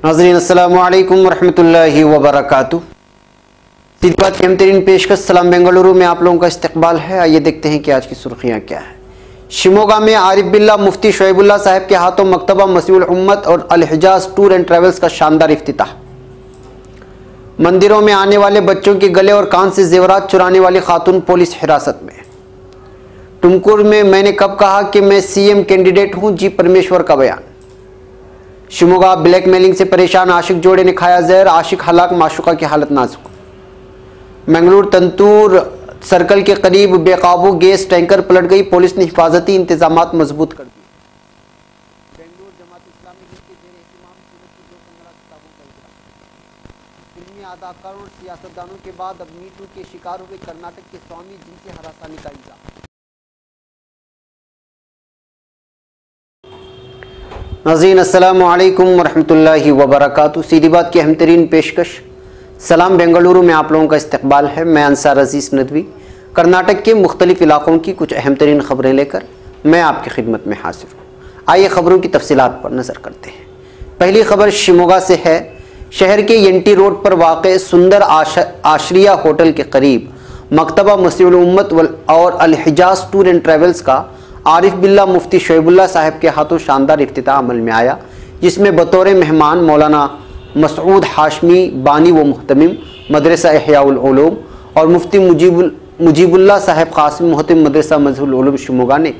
नाज़रीन अस्सलामु अलैकुम वरहमतुल्लाहि वबरकातुहू। सीधी बात की बेहतरीन पेशकश सलाम बेंगलुरु में आप लोगों का इस्तकबाल है। आइए देखते हैं कि आज की सुर्खियां क्या है। शिमोगा में आरिफ बिल्ला मुफ्ती शोएबुल्लाह साहब के हाथों मकतबा मसीहुल उम्मत और अल हिजाज टूर एंड ट्रेवल्स का शानदार इफ्तिताह। मंदिरों में आने वाले बच्चों के गले और कान से जेवरात चुराने वाली खातून पुलिस हिरासत में। टुमकुर में मैंने कब कहा कि मैं सीएम कैंडिडेट हूं, जी परमेश्वर का बयान। शिमोगा ब्लैकमेलिंग से परेशान आशिक जोड़े ने खाया जहर, आशिक हलाक, माशुका की हालत नाजुक। मंगलूर तंतूर सर्कल के करीब बेकाबू गैस टैंकर पलट गई, पुलिस ने हिफाजती इंतजामात मजबूत कर दिए। बेंगलुरु जमात इस्लामी लीग के जेर एहतमाम सूरत की 215 किताबों का इजरा। फिल्मी अदाकारों और सियासतदानों के बाद अब मी टू के शिकार हुए कर्नाटक के स्वामी, जिनसे हरासानी का इल्जाम। नाज़रीन अस्सलामु अलैकुम वरहमतुल्लाहि वबरकातुहू। सीधी बात की अहमतरीन पेशकश सलाम बेंगलुरु में आप लोगों का इस्तकबाल है। मैं अंसार अजीज़ नदवी कर्नाटक के मुख्तलिफ इलाकों की कुछ अहमतरीन खबरें लेकर मैं आपकी खिदमत में हाजिर हूँ। आइए खबरों की तफसीलात पर नज़र करते हैं। पहली खबर शिमोगा से है। शहर के यंटी रोड पर वाक़ सुंदर आश्रिया होटल के करीब मकतबा मसीहुल उम्मत और अल हिजाज टूर एंड ट्रेवल्स का आरिफ बिल्ला मुफ्ती शोएबुल्लाह साहब के हाथों शानदार इफ्तिताह अमल में आया, जिसमें बतौर मेहमान मौलाना मसऊद हाशमी बानी व मुहतमिम मदरसा इहयाउल उलूम और मुफ्ती मुजीबुल्लाह साहब कासिम मुहतमिम मदरसा मजहुल उलूम शिमोगा ने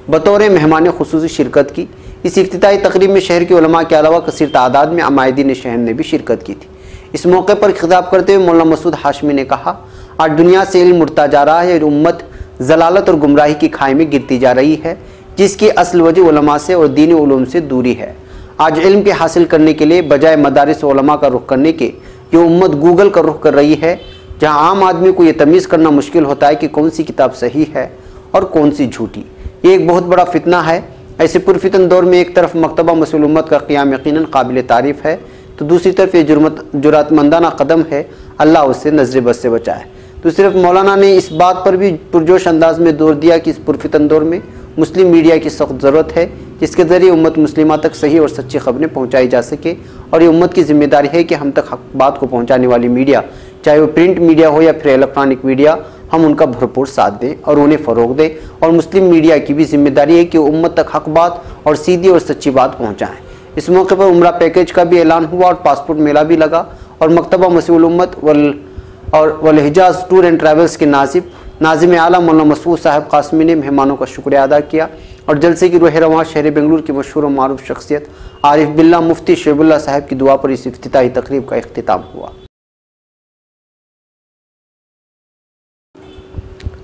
बतौर मेहमान खुसूसी शिरकत की। इस इफ्तिताही तकरीब में शहर के उलमा के अलावा कसीर तादाद में अमायदीन शहर ने भी शिरकत की थी। इस मौके पर खिताब करते हुए मौलाना मसूद हाशमी ने कहा, आज दुनिया से इल्म उड़ता जा रहा है और उम्मत जलालत और गुमराही की खाई में गिरती जा रही है, जिसकी असल वजह उलमा से और दीनी उलूम से दूरी है। आज इल्म के हासिल करने के लिए बजाय मदारिस उलमा का रुख करने के ये उम्मत गूगल का रुख कर रही है, जहां आम आदमी को यह तमीज़ करना मुश्किल होता है कि कौन सी किताब सही है और कौन सी झूठी। ये एक बहुत बड़ा फितना है। ऐसे पुरफितन दौर में एक तरफ मकतबा मसीहुल उम्मत का क़ियाम यकीनन काबिल तारीफ़ है, तो दूसरी तरफ ये जुरातमंदाना कदम है, अल्लाह उससे नजर बद से बचाए। दूसरी तरफ मौलाना ने इस बात पर भी पुरजोश अंदाज में जोर दिया कि इस पुरफितन दौर में मुस्लिम मीडिया की सख्त ज़रूरत है, जिसके ज़रिए उम्मत मुस्लिमा तक सही और सच्ची खबरें पहुँचाई जा सके। और ये उम्मत की जिम्मेदारी है कि हम तक हक बात को पहुँचाने वाली मीडिया, चाहे वो प्रिंट मीडिया हो या फिर इलेक्ट्रॉनिक मीडिया, हम उनका भरपूर साथ दें और उन्हें फ़रोग दें। और मुस्लिम मीडिया की भी जिम्मेदारी है कि उम्मत तक हक बात और सीधी और सच्ची बात पहुँचाएँ। इस मौके पर उम्रा पैकेज का भी ऐलान हुआ और पासपोर्ट मेला भी लगा और मकतबा मसीहुल उम्मत और वल हिजाज टूर एंड ट्रैवल्स के नाजिम आला मौलाना मसूद साहब कासमी ने मेहमानों का शुक्रिया अदा किया और जलसे की रूह रवां शहर बेंगलुरु की मशहूर और मारूफ शख्सियत आरिफ बिल्ला मुफ्ती शोएबुल्लाह साहब की दुआ पर इस इफ्तिताही तकरीब का इख्तिताम हुआ।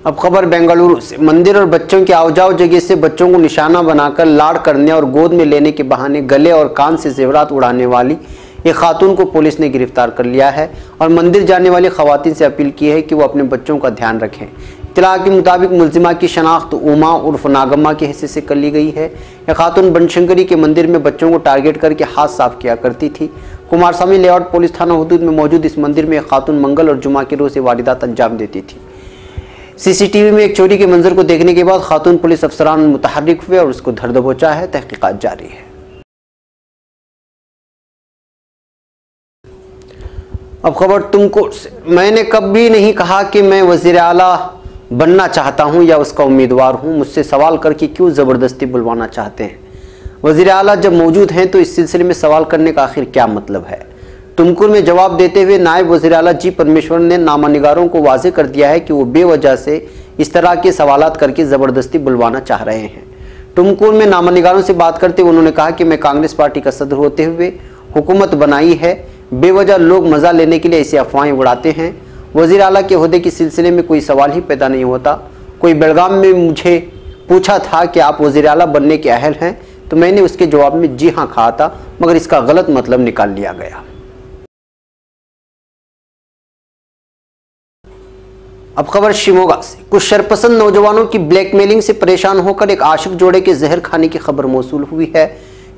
अब खबर बेंगलुरु से। मंदिर और बच्चों के आवजाव जगह से बच्चों को निशाना बनाकर लाड़ करने और गोद में लेने के बहाने गले और कान से जेवरात उड़ाने वाली एक खातून को पुलिस ने गिरफ्तार कर लिया है और मंदिर जाने वाली खवातीन से अपील की है कि वो अपने बच्चों का ध्यान रखें। इत्तला के मुताबिक मुलजिमा की शनाख्त उमा उर्फ नागम्मा के हिस्से से कर ली गई है। यह खातून बनशंकरी के मंदिर में बच्चों को टारगेट करके हाथ साफ किया करती थी। कुमारस्वामी लेआउट पुलिस थाना हदूद में मौजूद इस मंदिर में एक खातून मंगल और जुमा के रोज से वारदात अंजाम देती थी। सीसीटीवी में एक चोरी के मंजर को देखने के बाद खातून पुलिस अफसरान मुतहर्रिक हुए और उसको धर दबोचा है। तहकीकात जारी है। अब खबर तुमको से। मैंने कभी नहीं कहा कि मैं वज़ीर आला बनना चाहता हूं या उसका उम्मीदवार हूं। मुझसे सवाल करके क्यों ज़बरदस्ती बुलवाना चाहते हैं। वज़ीर आला जब मौजूद हैं तो इस सिलसिले में सवाल करने का आखिर क्या मतलब है। तुमकुर में जवाब देते हुए नायब वज़ीर आला जी परमेश्वर ने नामानिगारों को वाज़ेह कर दिया है कि वो बेवजह से इस तरह के सवालात करके ज़बरदस्ती बुलवाना चाह रहे हैं। तुमकुर में नामानिगारों से बात करते हुए उन्होंने कहा कि मैं कांग्रेस पार्टी का सदर होते हुए हुकूमत बनाई है, बेवजह लोग मज़ा लेने के लिए ऐसी अफवाहें उड़ाते हैं। वज़ीर आला के ओहदे के सिलसिले में कोई सवाल ही पैदा नहीं होता। कोई बेलगाम में मुझे पूछा था कि आप वज़ीर आला बनने के अहल हैं, तो मैंने उसके जवाब में जी हाँ कहा था, मगर इसका गलत मतलब निकाल लिया गया। अब खबर शिमोगा से। कुछ शरपसंद नौजवानों की ब्लैकमेलिंग से परेशान होकर एक आशिक जोड़े के जहर खाने की खबर मौसूल हुई है,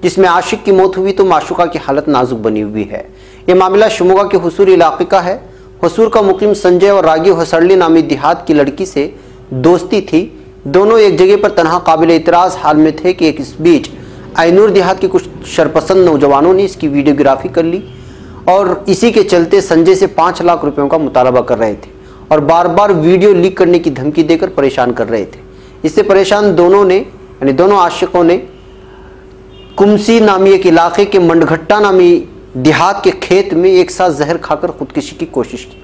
जिसमें आशिक की मौत हुई तो माशुका की हालत नाजुक बनी हुई है। यह मामला शिमोगा के हुसूर इलाके का है। हुसूर का मुकीम संजय और रागी हसरली नामी देहात की लड़की से दोस्ती थी। दोनों एक जगह पर तनहा काबिल इतराज़ हाल में थे कि इस बीच आइनूर देहात के कुछ शरपसंद नौजवानों ने इसकी वीडियोग्राफी कर ली और इसी के चलते संजय से 5 लाख रुपयों का मुतालबा कर रहे थे और बार बार वीडियो लीक करने की धमकी देकर परेशान कर रहे थे। इससे परेशान दोनों आशिकों ने कुमसी नामी एक इलाके के मंडघट्टा नामी देहात के खेत में एक साथ जहर खाकर खुदकुशी की कोशिश की।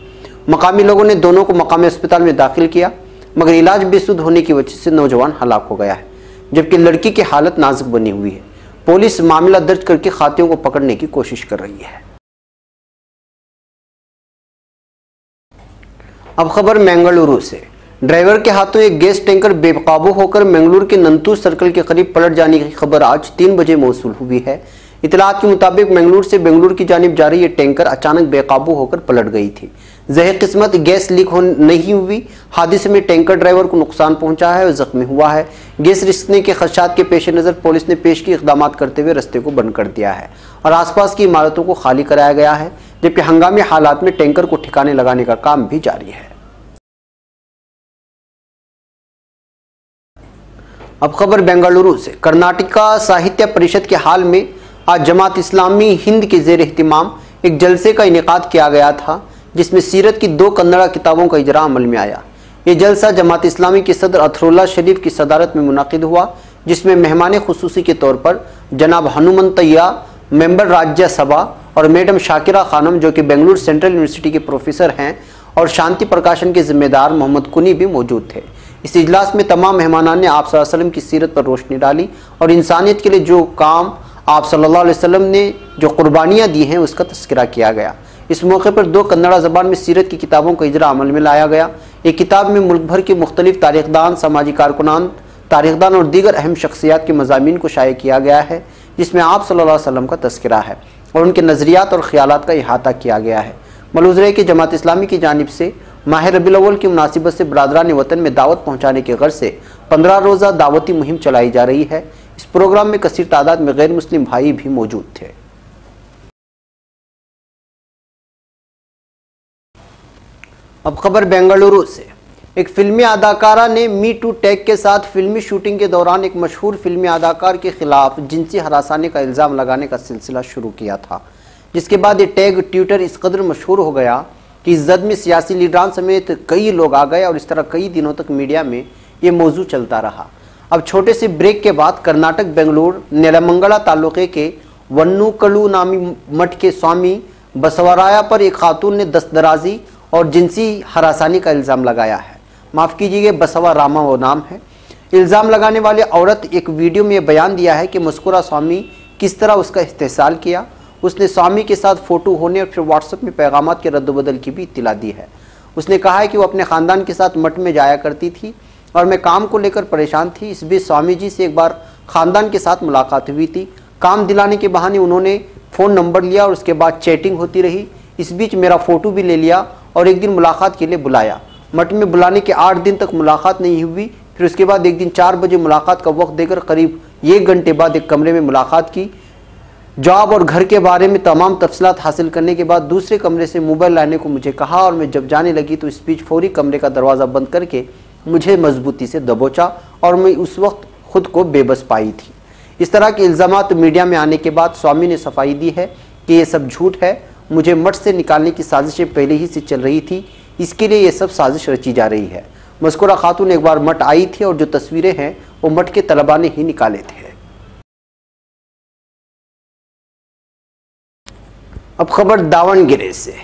मकामी लोगों ने दोनों को मकामी अस्पताल में दाखिल किया, मगर इलाज बेसुध होने की वजह से नौजवान हलाक हो गया है, जबकि लड़की की हालत नाजुक बनी हुई है। पुलिस मामला दर्ज करके खातियों को पकड़ने की कोशिश कर रही है। अब खबर बेंगलुरु से। ड्राइवर के हाथों एक गैस टैंकर बेकाबू होकर बेंगलुरु के नंतूर सर्कल के करीब पलट जाने की खबर आज 3 बजे मौसूल हुई है। इतलात के मुताबिक बेंगलुरु से बेंगलुरु की जानिब जा रही ये टैंकर अचानक बेकाबू होकर पलट गई थी। ज़हर किस्मत गैस लीक नहीं हुई। हादसे में टैंकर ड्राइवर को नुकसान पहुंचा है और जख्मी हुआ है। गैस रिसने के खदशात के पेश नज़र पुलिस ने पेशगी इक़दामात करते हुए रास्ते को बंद कर दिया है और आसपास की इमारतों को खाली कराया गया है, जबकि हंगामी हालात में टैंकर को ठिकाने लगाने का काम भी जारी है। अब खबर बेंगलुरु से। कर्नाटक साहित्य परिषद के हाल में आज जमात इस्लामी हिंद के ज़ेर एहतिमाम एक जलसे का इनेकाद किया गया था, जिसमें सीरत की 2 कन्नड़ा किताबों का इजरा अमल में आया। ये जलसा जमात इस्लामी के सदर अथरुल्ला शरीफ की सदारत में मुनाकिद हुआ, जिसमें मेहमान खुसूसी के तौर पर जनाब हनुमंतैया मेंबर राज्यसभा और मैडम शाकिरा खानम जो कि बेंगलुरु सेंट्रल यूनिवर्सिटी के प्रोफेसर हैं और शांति प्रकाशन के जिम्मेदार मोहम्मद कुनी भी मौजूद थे। इस इजलास में तमाम मेहमानान ने आप सल्लल्लाहु अलैहि वसल्लम की सीरत पर रोशनी डाली और इंसानियत के लिए जो काम आप सल्लल्लाहु अलैहि वसल्लम ने जो कुर्बानियाँ दी हैं उसका तस्करा किया गया। इस मौके पर 2 कन्नड़ा ज़बान में सीरत की किताबों का इजरा अमल में लाया गया। एक किताब में मुल्क भर के मुख्तलिफ तारीखदान, समाजी तारीखदान और दीगर अहम शख्सियात के मज़ामीन को शाये किया गया है, जिसमें आप सल्लल्लाहु अलैहि वसल्लम का तस्करा है और उनके नज़रियात और ख्यालात का इहाता किया गया है। मलूज़ रहे कि जमात इस्लामी की जानिब से माह रबीउल अव्वल की मुनासिबत से बरादरान वतन में दावत पहुँचाने के गर्ज से 15 रोज़ा दावती मुहिम चलाई जा रही है। इस प्रोग्राम में कसीर तादाद में गैर मुस्लिम भाई भी मौजूद थे। अब खबर बेंगलुरु से। एक फिल्मी अदाकारा ने मी टू टैग के साथ फिल्मी शूटिंग के दौरान एक मशहूर फिल्मी अदाकार के खिलाफ जिनसी हरासानी का इल्ज़ाम लगाने का सिलसिला शुरू किया था, जिसके बाद ये टैग ट्विटर इस कदर मशहूर हो गया कि इस जद में सियासी लीडरान समेत कई लोग आ गए और इस तरह कई दिनों तक मीडिया में ये मौजू चलता रहा। अब छोटे से ब्रेक के बाद कर्नाटक बेंगलुरु नेलमंगला तालुके के वन्नूकलू नामी मठ के स्वामी बसवराया पर एक खातून ने दस्तदराजी और जिनसी हरासानी का इल्ज़ाम लगाया है। माफ़ कीजिएगा, बसवा रामा वो नाम है। इल्ज़ाम लगाने वाले औरत एक वीडियो में बयान दिया है कि मज़कूरा स्वामी किस तरह उसका इस्तेहसाल किया। उसने स्वामी के साथ फ़ोटो होने और फिर व्हाट्सएप में पैगामात के रद्द-बदल की भी इत्तला दी है। उसने कहा है कि वो अपने ख़ानदान के साथ मठ में जाया करती थी और मैं काम को लेकर परेशान थी। इस बीच स्वामी जी से एक बार ख़ानदान के साथ मुलाकात हुई थी। काम दिलाने के बहाने उन्होंने फ़ोन नंबर लिया और उसके बाद चैटिंग होती रही। इस बीच मेरा फ़ोटो भी ले लिया और एक दिन मुलाकात के लिए बुलाया। मठ में बुलाने के 8 दिन तक मुलाकात नहीं हुई। फिर उसके बाद एक दिन 4 बजे मुलाकात का वक्त देकर करीब 1 घंटे बाद एक कमरे में मुलाकात की। जॉब और घर के बारे में तमाम तफसीलात हासिल करने के बाद दूसरे कमरे से मोबाइल लाने को मुझे कहा और मैं जब जाने लगी तो इस बीच फौरी कमरे का दरवाज़ा बंद करके मुझे मजबूती से दबोचा और मैं उस वक्त खुद को बेबस पाई थी। इस तरह के इल्ज़ामात मीडिया में आने के बाद स्वामी ने सफाई दी है कि ये सब झूठ है। मुझे मठ से निकालने की साजिशें पहले ही से चल रही थी, इसके लिए ये सब साजिश रची जा रही है। मज़कूरा खातून एक बार मठ आई थी और जो तस्वीरें हैं वो मठ के तलबा ने ही निकाले थे। अब खबर दावणगेरे से।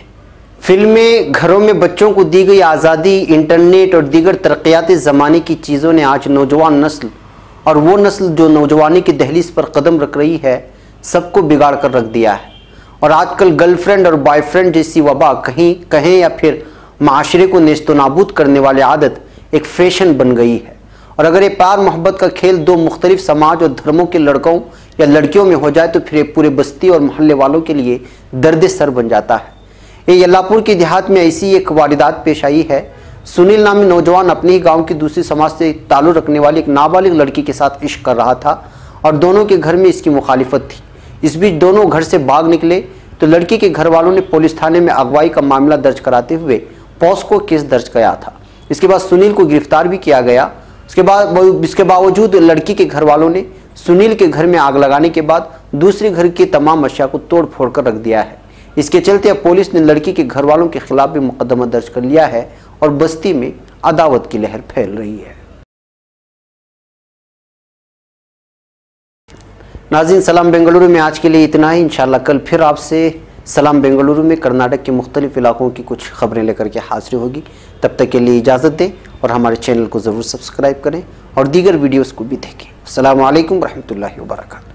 फिल्में, घरों में बच्चों को दी गई आज़ादी, इंटरनेट और दीगर तरक्याती ज़माने की चीज़ों ने आज नौजवान नस्ल और वो नस्ल जो नौजवानी की दहलीज पर कदम रख रही है सबको बिगाड़ कर रख दिया है। और आजकल गर्लफ्रेंड और बॉयफ्रेंड जैसी वबा कहीं कहें या फिर माशरे को नेस्तो नाबूद करने वाली आदत एक फैशन बन गई है। और अगर ये प्यार मोहब्बत का खेल 2 मुख्तलिफ समाज और धर्मों के लड़कों या लड़कियों में हो जाए तो फिर पूरे बस्ती और मोहल्ले वालों के लिए दर्द सर बन जाता है। ये यल्लापुर के देहात में ऐसी एक वारदात पेश आई है। सुनील नामी नौजवान अपने ही गांव की दूसरी समाज से ताल्लुक़ रखने वाली एक नाबालिग लड़की के साथ इश्क कर रहा था और दोनों के घर में इसकी मुखालिफत थी। इस बीच दोनों घर से भाग निकले तो लड़की के घर वालों ने पुलिस थाने में अगवाई का मामला दर्ज कराते हुए पॉस्को केस दर्ज किया था। इसके बाद सुनील को गिरफ्तार भी किया गया। इसके बावजूद लड़की के घर वालों ने सुनील के घर में आग लगाने के बाद दूसरे घर की तमाम अशिया को तोड़ फोड़ कर रख दिया है। इसके चलते अब पुलिस ने लड़की के घर वालों के खिलाफ भी मुकदमा दर्ज कर लिया है और बस्ती में अदावत की लहर फैल रही है। नाज़रीन, सलाम बेंगलुरु में आज के लिए इतना ही। इंशाल्लाह कल फिर आपसे सलाम बेंगलुरु में कर्नाटक के मुख्तलिफ इलाकों की कुछ खबरें लेकर के हाजिर होगी। तब तक के लिए इजाज़त दें और हमारे चैनल को ज़रूर सब्सक्राइब करें और दीगर वीडियोस को भी देखें। अस्सलामु अलैकुम रहमतुल्लाहि व बरकातहू।